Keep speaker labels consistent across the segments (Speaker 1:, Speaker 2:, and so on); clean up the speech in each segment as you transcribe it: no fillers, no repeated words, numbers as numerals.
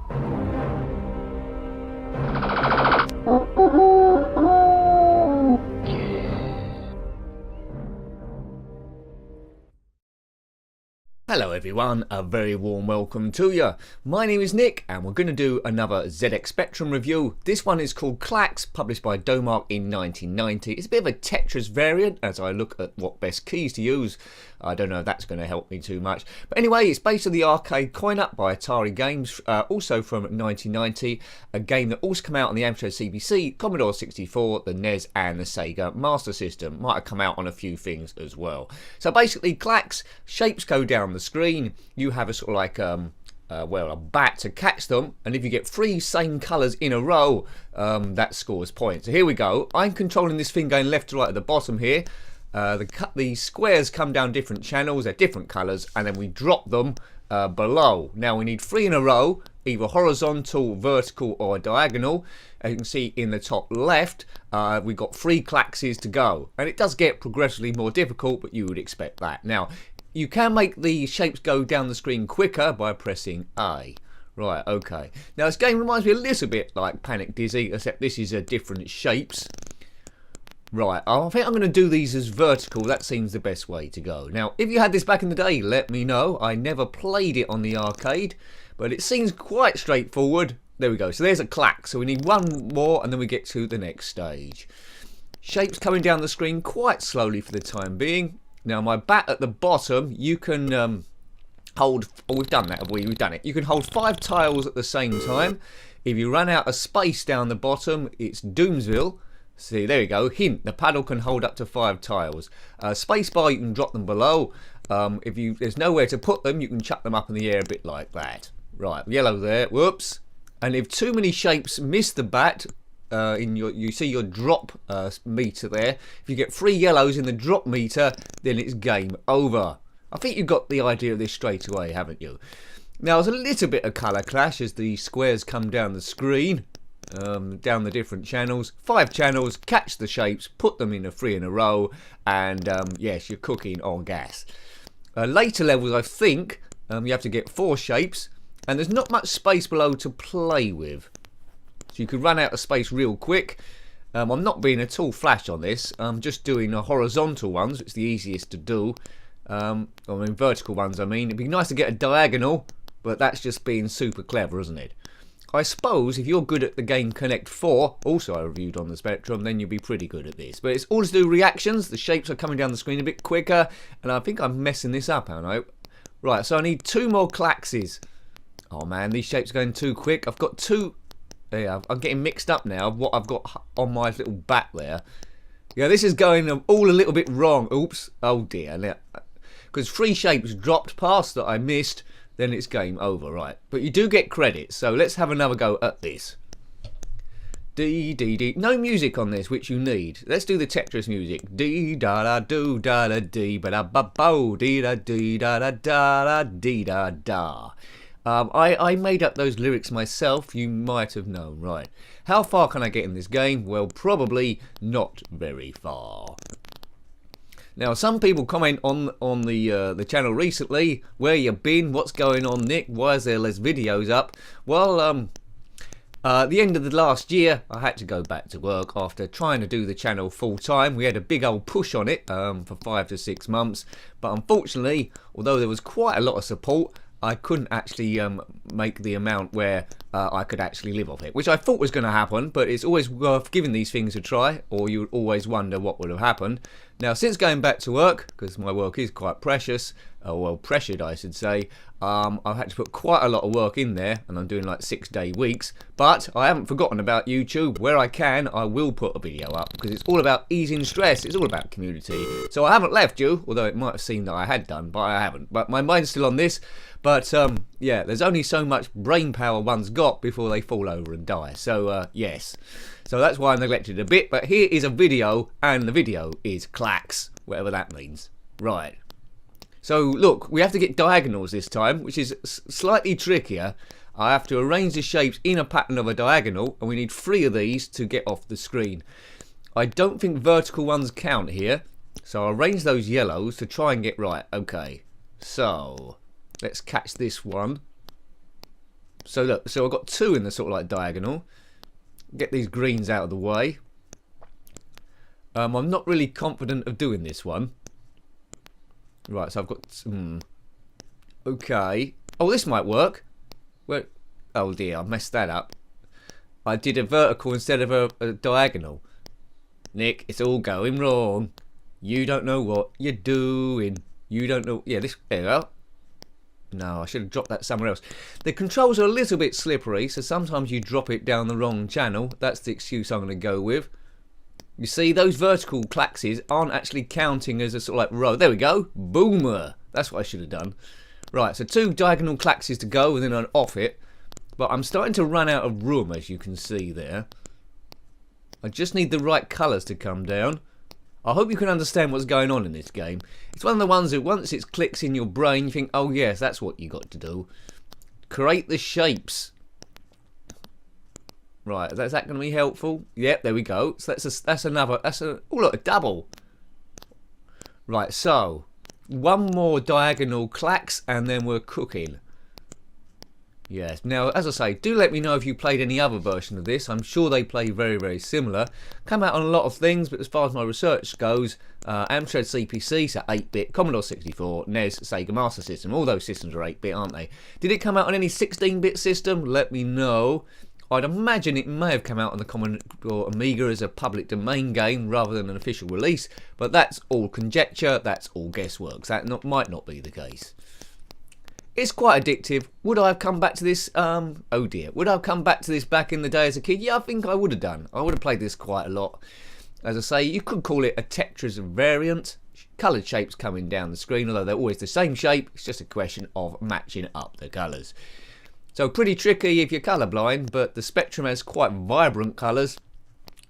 Speaker 1: Hello everyone, a very warm welcome to you. My name is Nick and we're going to do another ZX Spectrum review. This one is called Klax, published by Domark in 1990. It's a bit of a Tetris variant as I look at what best keys to use. I don't know if that's going to help me too much. But anyway, it's based on the arcade coin-up by Atari Games, also from 1990. A game that also came out on the Amstrad CPC, Commodore 64, the NES and the Sega Master System. Might have come out on a few things as well. So basically, Klax, shapes go down the screen. You have a sort of like a bat to catch them, and if you get three same colours in a row, that scores points. So here we go. I'm controlling this thing going left to right at the bottom here. The squares come down different channels, they're different colours, and then we drop them below. Now we need three in a row, either horizontal, vertical or diagonal. As you can see in the top left, we've got 3 Klaxes to go, and it does get progressively more difficult, but you would expect that. Now you can make the shapes go down the screen quicker by pressing A. Right, okay. Now this game reminds me a little bit like Panic Dizzy, except this is different shapes. Right, I think I'm going to do these as vertical. That seems the best way to go. Now, if you had this back in the day, let me know. I never played it on the arcade, but it seems quite straightforward. There we go. So there's a Klax. So we need one more, and then we get to the next stage. Shapes coming down the screen quite slowly for the time being. Now, my bat at the bottom, you can hold... Oh, we've done that, have we? We've done it. You can hold 5 tiles at the same time. If you run out of space down the bottom, it's Doomsville. See, there you go. Hint, the paddle can hold up to 5 tiles. Spacebar, you can drop them below. If there's nowhere to put them, you can chuck them up in the air a bit like that. Right, yellow there. Whoops. And if too many shapes miss the bat, you see your drop meter there. If you get 3 yellows in the drop meter, then it's game over. I think you got the idea of this straight away, haven't you? Now, there's a little bit of colour clash as the squares come down the screen. Down the different channels, 5 channels, catch the shapes, put them in 3 in a row, and yes, you're cooking on gas. Later levels, I think you have to get 4 shapes, and there's not much space below to play with, so you could run out of space real quick. I'm not being at all flash on this. I'm just doing horizontal ones. It's the easiest to do. I mean vertical ones. I mean, it'd be nice to get a diagonal, but that's just being super clever, isn't it? I suppose if you're good at the game Connect 4, also I reviewed on the Spectrum, then you'll be pretty good at this. But it's all to do reactions. The shapes are coming down the screen a bit quicker, and I think I'm messing this up, aren't I? Right, so I need 2 more Klaxes. Oh man, these shapes are going too quick. I've got 2. Yeah, I'm getting mixed up now of what I've got on my little bat there. Yeah, this is going all a little bit wrong. Oops. Oh dear. Because 3 shapes dropped past that I missed. Then it's game over, right? But you do get credit, so let's have another go at this. D, D, D. No music on this, which you need. Let's do the Tetris music. D, da, da, do, da, da, dee, ba, da, ba, bo, dee, da, dee, da, da, da, da, dee, da, da. I made up those lyrics myself, you might have known, right? How far can I get in this game? Well, probably not very far. Now, some people comment on the channel recently, where you been, what's going on, Nick, why is there less videos up? Well, at the end of the last year, I had to go back to work after trying to do the channel full time. We had a big old push on it for 5 to 6 months, but unfortunately, although there was quite a lot of support, I couldn't actually make the amount where I could actually live off it, which I thought was going to happen, but it's always worth giving these things a try, or you would always wonder what would have happened. Now, since going back to work, because my work is quite precious, well, pressured I should say, I've had to put quite a lot of work in there, and I'm doing like 6-day weeks, but I haven't forgotten about YouTube. Where I can, I will put a video up, because it's all about easing stress, it's all about community. So I haven't left you, although it might have seemed that I had done, but I haven't. But my mind's still on this, but yeah, there's only so much brain power one's got before they fall over and die, so yes. So that's why I neglected it a bit, but here is a video, and the video is Klax, whatever that means. Right. So look, we have to get diagonals this time, which is slightly trickier. I have to arrange the shapes in a pattern of a diagonal, and we need 3 of these to get off the screen. I don't think vertical ones count here, so I'll arrange those yellows to try and get right. Okay, so let's catch this one. So look, so I've got two in the sort of like diagonal. Get these greens out of the way. I'm not really confident of doing this one. Right, so I've got... Okay. Oh, this might work. Well, oh dear, I messed that up. I did a vertical instead of a diagonal. Nick, it's all going wrong. You don't know what you're doing. You don't know... Yeah, this... There you go. No, I should have dropped that somewhere else. The controls are a little bit slippery, so sometimes you drop it down the wrong channel. That's the excuse I'm going to go with. You see, those vertical Klaxes aren't actually counting as a sort of like row. There we go. Boomer. That's what I should have done. Right, so two diagonal Klaxes to go, and then I'm off it. But I'm starting to run out of room, as you can see there. I just need the right colours to come down. I hope you can understand what's going on in this game. It's one of the ones that once it clicks in your brain, you think, oh yes, that's what you got to do. Create the shapes. Right, is that going to be helpful? Yep, there we go. So that's another, oh look, a double. Right, so one more diagonal Klax and then we're cooking. Yes, now as I say, do let me know if you played any other version of this. I'm sure they play very, very similar. Come out on a lot of things, but as far as my research goes, Amstrad CPC, so 8-bit, Commodore 64, NES, Sega Master System, all those systems are 8-bit, aren't they? Did it come out on any 16-bit system? Let me know. I'd imagine it may have come out on the Commodore Amiga as a public domain game rather than an official release, but that's all conjecture, that's all guesswork. That might not be the case. It's quite addictive. Would I have come back to this? Oh dear. Would I have come back to this back in the day as a kid? Yeah, I think I would have done. I would have played this quite a lot. As I say, you could call it a Tetris variant. Coloured shapes coming down the screen, although they're always the same shape. It's just a question of matching up the colours. So pretty tricky if you're colourblind, but the Spectrum has quite vibrant colours.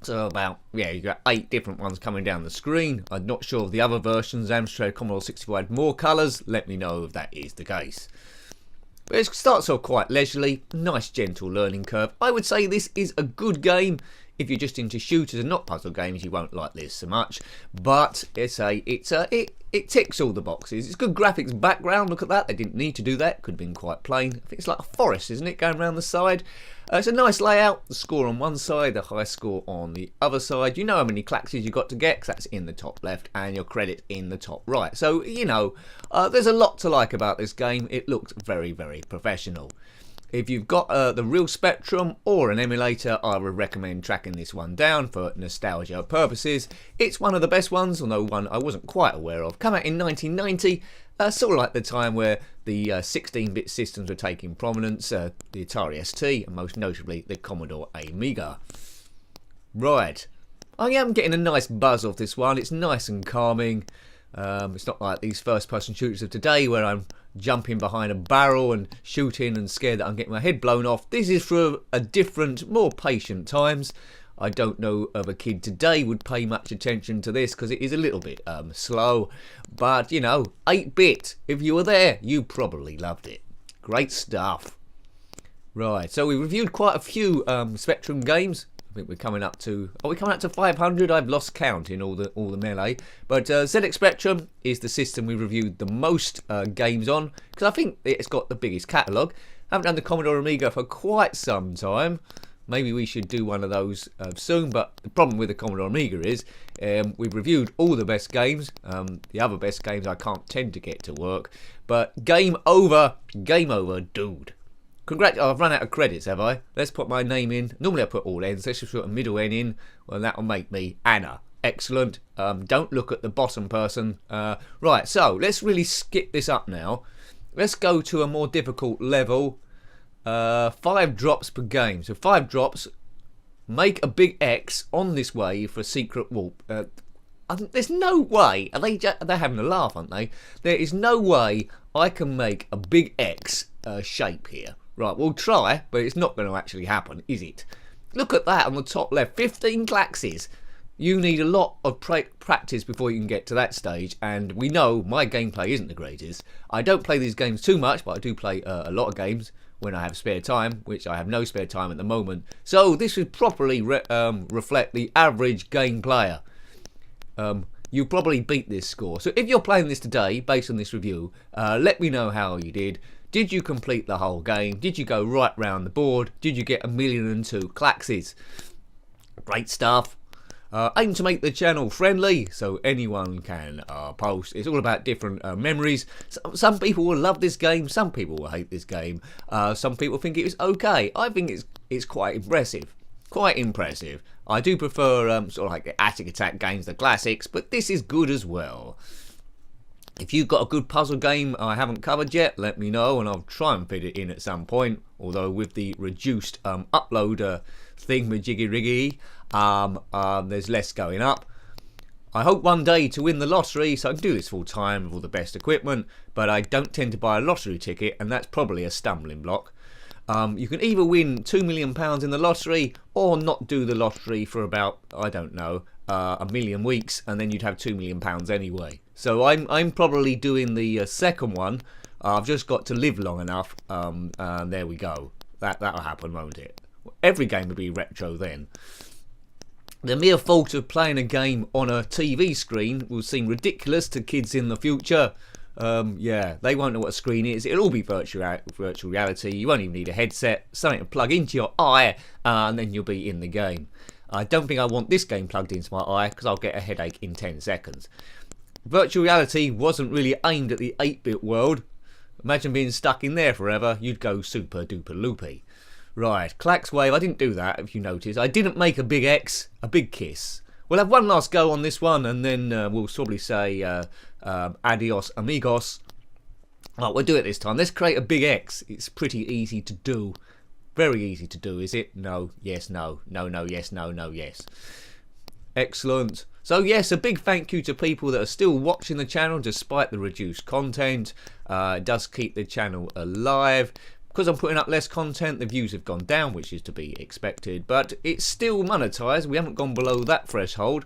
Speaker 1: So about, yeah, you've got 8 different ones coming down the screen. I'm not sure if the other versions, Amstrad, Commodore 64 had more colours. Let me know if that is the case. But it starts off quite leisurely, nice gentle learning curve. I would say this is a good game. If you're just into shooters and not puzzle games, you won't like this so much. But it ticks all the boxes. It's good graphics background. Look at that. They didn't need to do that. Could have been quite plain. I think it's like a forest, isn't it, going around the side? It's a nice layout. The score on one side, the high score on the other side. You know how many Klaxes you got to get, because that's in the top left, and your credit in the top right. So, you know, there's a lot to like about this game. It looks very, very professional. If you've got the real Spectrum or an emulator, I would recommend tracking this one down for nostalgia purposes. It's one of the best ones, although one I wasn't quite aware of. Come out in 1990, sort of like the time where the 16-bit systems were taking prominence, the Atari ST, and most notably the Commodore Amiga. Right, I am getting a nice buzz off this one. It's nice and calming. It's not like these first-person shooters of today where I'm jumping behind a barrel and shooting and scared that I'm getting my head blown off. This is for a different, more patient times. I don't know if a kid today would pay much attention to this because it is a little bit slow. But, you know, 8-bit, if you were there, you probably loved it. Great stuff. Right, so we reviewed quite a few Spectrum games. I think we're coming up to, are we coming up to 500? I've lost count in all the melee. But ZX Spectrum is the system we reviewed the most games on, because I think it's got the biggest catalogue. Haven't done the Commodore Amiga for quite some time. Maybe we should do one of those soon, but the problem with the Commodore Amiga is we've reviewed all the best games. The other best games I can't tend to get to work. But game over, dude. Congrats, I've run out of credits, have I? Let's put my name in. Normally I put all N's. Let's just put a middle N in. Well, that'll make me Anna. Excellent. Don't look at the bottom person. Right, so let's really skip this up now. Let's go to a more difficult level. 5 drops per game. So 5 drops. Make a big X on this wave for a secret warp. There's no way. They're having a laugh, aren't they? There is no way I can make a big X shape here. Right, we'll try, but it's not going to actually happen, is it? Look at that on the top left. 15 Klaxes. You need a lot of practice before you can get to that stage, and we know my gameplay isn't the greatest. I don't play these games too much, but I do play a lot of games when I have spare time, which I have no spare time at the moment. So this would properly reflect the average game player. You probably beat this score. So if you're playing this today, based on this review, let me know how you did. Did you complete the whole game? Did you go right round the board? Did you get 1,000,002 Klaxes? Great stuff. Aim to make the channel friendly so anyone can post. It's all about different memories. Some people will love this game, some people will hate this game. Some people think it was okay. I think it's quite impressive. Quite impressive. I do prefer sort of like the Attic Attack games, the classics, but this is good as well. If you've got a good puzzle game I haven't covered yet, let me know and I'll try and fit it in at some point. Although with the reduced upload thing with Jiggy Riggy, there's less going up. I hope one day to win the lottery so I can do this full time with all the best equipment, but I don't tend to buy a lottery ticket and that's probably a stumbling block. You can either win £2 million in the lottery or not do the lottery for about, I don't know, a million weeks, and then you'd have £2 million anyway. So I'm probably doing the second one. I've just got to live long enough, and there we go. That'll happen, won't it? Every game will be retro then. The mere thought of playing a game on a TV screen will seem ridiculous to kids in the future. Yeah, they won't know what a screen is. It'll all be virtual reality. You won't even need a headset, something to plug into your eye, and then you'll be in the game. I don't think I want this game plugged into my eye because I'll get a headache in 10 seconds. Virtual reality wasn't really aimed at the 8-bit world. Imagine being stuck in there forever. You'd go super duper loopy. Right, Klax Wave. I didn't do that, if you notice. I didn't make a big X, a big kiss. We'll have one last go on this one, and then we'll probably say adios amigos. Oh, we'll do it this time. Let's create a big X. It's pretty easy to do. Very easy to do, is it? No, yes, no, no, no, yes, no, no, yes. Excellent. So yes, a big thank you to people that are still watching the channel despite the reduced content. It does keep the channel alive. Because I'm putting up less content, the views have gone down, which is to be expected. But it's still monetized. We haven't gone below that threshold.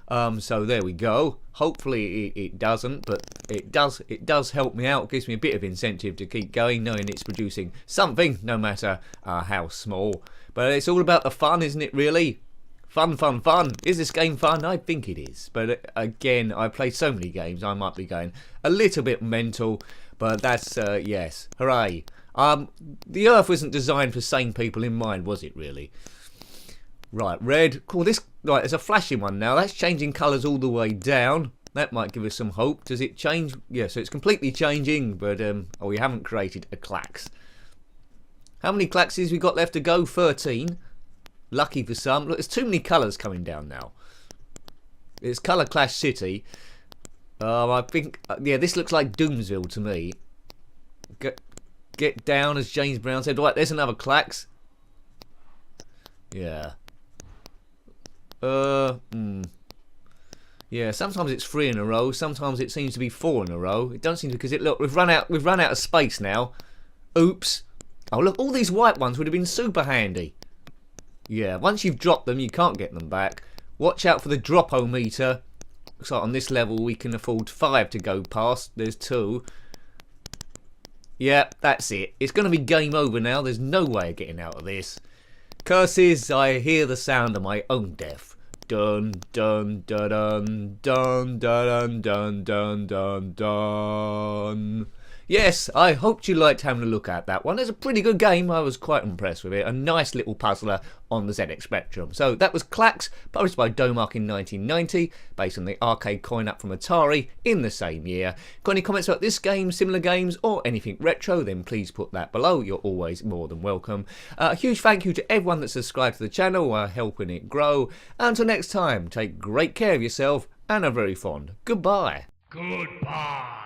Speaker 1: So there we go. Hopefully it doesn't, but it does help me out. It gives me a bit of incentive to keep going, knowing it's producing something, no matter how small. But it's all about the fun, isn't it, really? Fun, fun, fun. Is this game fun? I think it is. But again, I play so many games, I might be going a little bit mental. But that's, yes, hooray. The Earth wasn't designed for sane people in mind, was it, really? Right, red. Cool, this... Right, there's a flashing one now. That's changing colours all the way down. That might give us some hope. Does it change? Yeah, so it's completely changing, but... oh, we haven't created a Klax. How many Klaxes we got left to go? 13. Lucky for some. Look, there's too many colours coming down now. It's Colour Clash City. I think... yeah, this looks like Doomsville to me. Get down, as James Brown said. Right, there's another Klax. Yeah. Yeah, sometimes it's 3 in a row, sometimes it seems to be 4 in a row. It don't seem to, because it look, we've run out of space now. Oops. Oh look, all these white ones would have been super handy. Yeah, once you've dropped them, you can't get them back. Watch out for the drop-o-meter. Looks like on this level we can afford 5 to go past. There's 2. Yeah, that's it. It's going to be game over now. There's no way of getting out of this. Curses, I hear the sound of my own death. Dun dun dun dun dun dun dun dun dun dun. Yes, I hoped you liked having a look at that one. It's a pretty good game. I was quite impressed with it. A nice little puzzler on the ZX Spectrum. So that was Klax, published by Domark in 1990, based on the arcade coin-up from Atari in the same year. Got any comments about this game, similar games, or anything retro, then please put that below. You're always more than welcome. A huge thank you to everyone that's subscribed to the channel, helping it grow. Until next time, take great care of yourself, and a very fond goodbye.
Speaker 2: Goodbye.